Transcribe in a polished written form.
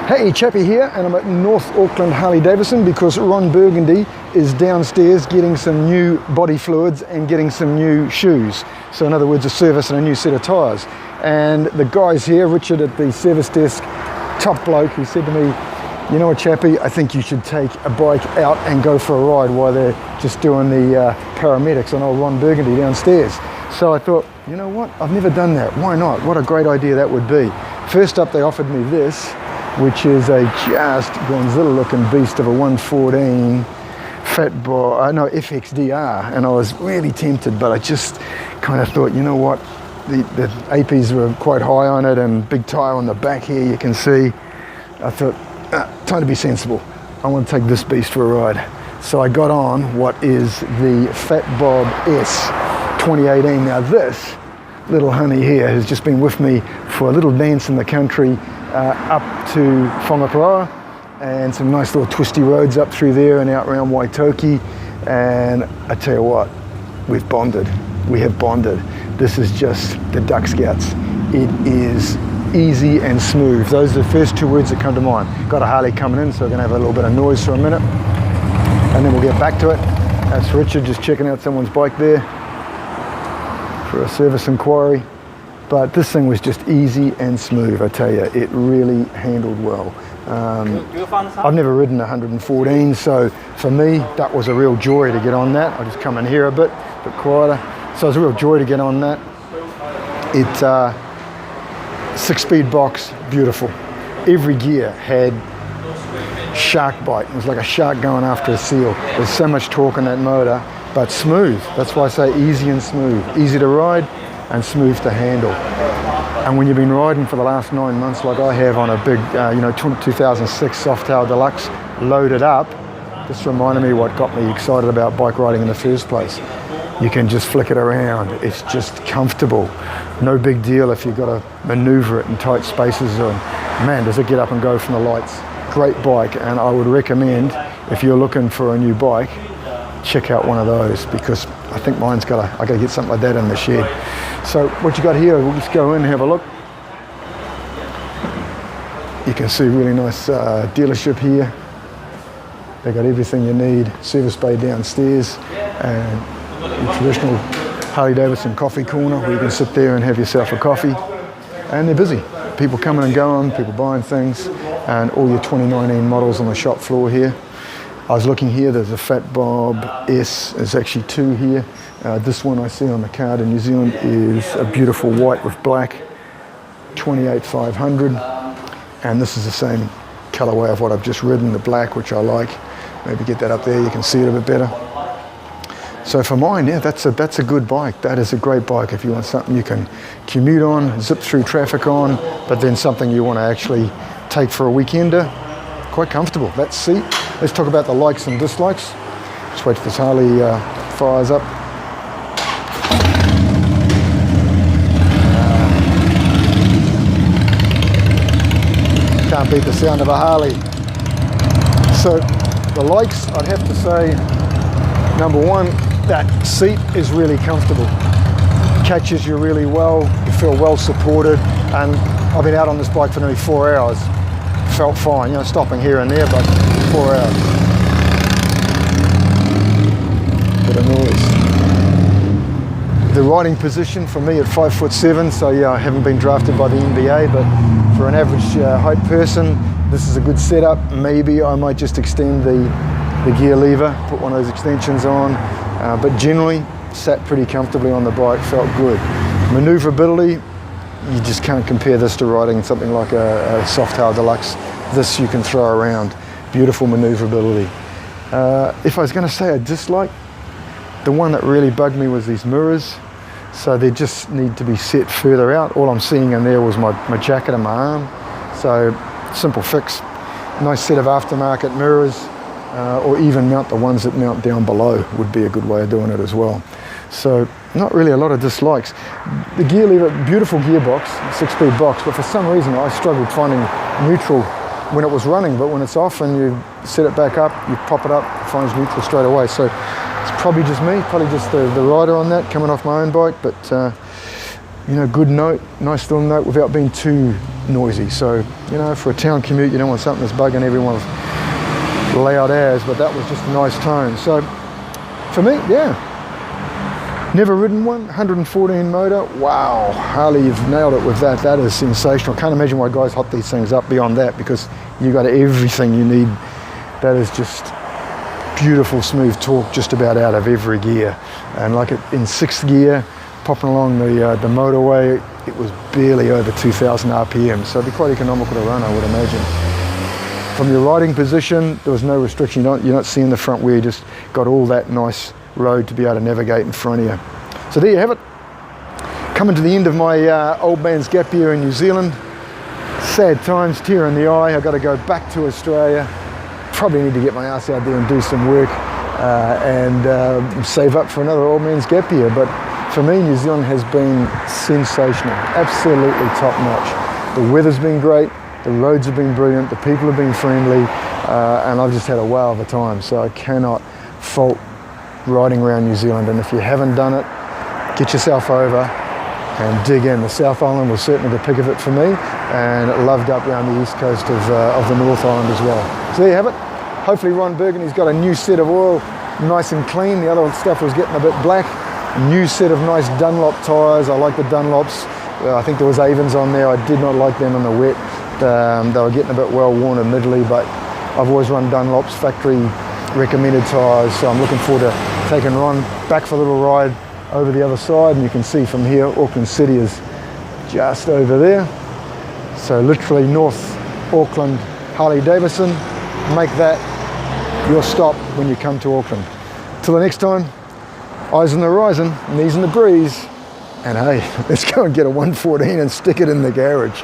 Hey, Chappie here, and I'm at North Auckland Harley Davidson because Ron Burgundy is downstairs getting some new body fluids and getting some new shoes. So in other words, a service and a new set of tyres. And the guys here, Richard at the service desk, top bloke, he said to me, you know what, Chappie, I think you should take a bike out and go for a ride while they're just doing the paramedics on old Ron Burgundy downstairs. So I thought, you know what, I've never done that, why not? What a great idea that would be. First up, they offered me this, which is a just Gonzilla looking beast of a 114 Fatbob, FXDR, and I was really tempted, but I just kind of thought, you know what, the APs were quite high on it and big tyre on the back here, you can see. I thought, time to be sensible. I want to take this beast for a ride. So I got on what is the Fatbob S 2018. Now this little honey here has just been with me for a little dance in the country up to Whangaparoa and some nice little twisty roads up through there and out around Waitoki. And I tell you what, we've bonded. We have bonded. This is just the Duck Scouts. It is easy and smooth. Those are the first two words that come to mind. Got a Harley coming in, so we're gonna have a little bit of noise for a minute and then we'll get back to it. That's Richard just checking out someone's bike there for a service inquiry. But this thing was just easy and smooth, I tell you. It really handled well. I've never ridden 114, so for me, that was a real joy to get on that. I'll just come in here a bit quieter. So it was a real joy to get on that. It, 6-speed box, beautiful. Every gear had shark bite. It was like a shark going after a seal. There's so much torque in that motor, but smooth. That's why I say easy and smooth. Easy to ride and smooth to handle. And when you've been riding for the last 9 months like I have on a big 2006 Softail Deluxe loaded up, this reminded me what got me excited about bike riding in the first place. You can just flick it around. It's just comfortable. No big deal if you've got to maneuver it in tight spaces. And man, does it get up and go from the lights. Great bike, and I would recommend if you're looking for a new bike, check out one of those because I think I gotta get something like that in the shed. So what you got here, we'll just go in and have a look. You can see really nice dealership here. They got everything you need. Service bay downstairs and the traditional Harley Davidson coffee corner where you can sit there and have yourself a coffee. And they're busy. People coming and going, people buying things, and all your 2019 models on the shop floor here. I was looking here, there's a Fatbob S, there's actually two here. This one I see on the card in New Zealand is a beautiful white with black, 28,500. And this is the same colorway of what I've just ridden, the black, which I like. Maybe get that up there, you can see it a bit better. So for mine, yeah, that's a good bike. That is a great bike if you want something you can commute on, zip through traffic on, but then something you want to actually take for a weekender. Quite comfortable. That seat. Let's talk about the likes and dislikes. Just wait till this Harley fires up. Can't beat the sound of a Harley. So the likes, I'd have to say, number one, that seat is really comfortable. Catches you really well, you feel well supported, and I've been out on this bike for nearly 4 hours. Felt fine, stopping here and there, but 4 hours. Bit of noise. The riding position for me at 5'7", so yeah, I haven't been drafted by the NBA, but for an average height person, this is a good setup. Maybe I might just extend the gear lever, put one of those extensions on, but generally sat pretty comfortably on the bike, felt good. Maneuverability, you just can't compare this to riding something like a Softail Deluxe. This you can throw around, beautiful maneuverability. If I was going to say a dislike, the one that really bugged me was these mirrors. So they just need to be set further out. All I'm seeing in there was my jacket and my arm. So simple fix. Nice set of aftermarket mirrors. Or even mount the ones that mount down below would be a good way of doing it as well. So not really a lot of dislikes. The gear lever, beautiful gearbox, 6-speed box, but for some reason I struggled finding neutral when it was running, but when it's off and you set it back up, you pop it up, it finds neutral straight away. So it's probably just me, probably just the rider on that, coming off my own bike, but you know, good note, nice little note without being too noisy. So, you know, for a town commute, you don't want something that's bugging everyone with loud airs, but that was just a nice tone. So for me, yeah, never ridden one, 114 motor. Wow, Harley, you've nailed it with that. That is sensational. Can't imagine why guys hot these things up beyond that, because you got everything you need. That is just beautiful, smooth torque just about out of every gear. And like it in 6th gear, popping along the motorway, it was barely over 2,000 RPM. So it'd be quite economical to run, I would imagine. From your riding position, there was no restriction. You're not seeing the front wheel, you just got all that nice road to be able to navigate in front of you. So there you have it. Coming to the end of my old man's gap year in New Zealand. Sad times, tear in the eye. I've got to go back to Australia. Probably need to get my ass out there and do some work and save up for another old man's gap year. But for me, New Zealand has been sensational, absolutely top notch. The weather's been great. The roads have been brilliant, the people have been friendly, and I've just had a wow of a time. So I cannot fault riding around New Zealand. And if you haven't done it, get yourself over and dig in. The South Island was certainly the pick of it for me, and it loved up around the east coast of the North Island as well. So there you have it. Hopefully Ron Burgundy's got a new set of oil, nice and clean. The other stuff was getting a bit black. New set of nice Dunlop tyres. I like the Dunlops. I think there was Avons on there. I did not like them in the wet. They were getting a bit well worn admittedly, but I've always run Dunlop's factory recommended tyres, so I'm looking forward to taking Ron back for a little ride over the other side. And you can see from here, Auckland City is just over there. So literally North Auckland, Harley Davidson. Make that your stop when you come to Auckland. Till the next time, eyes on the horizon, knees in the breeze, and hey, let's go and get a 114 and stick it in the garage.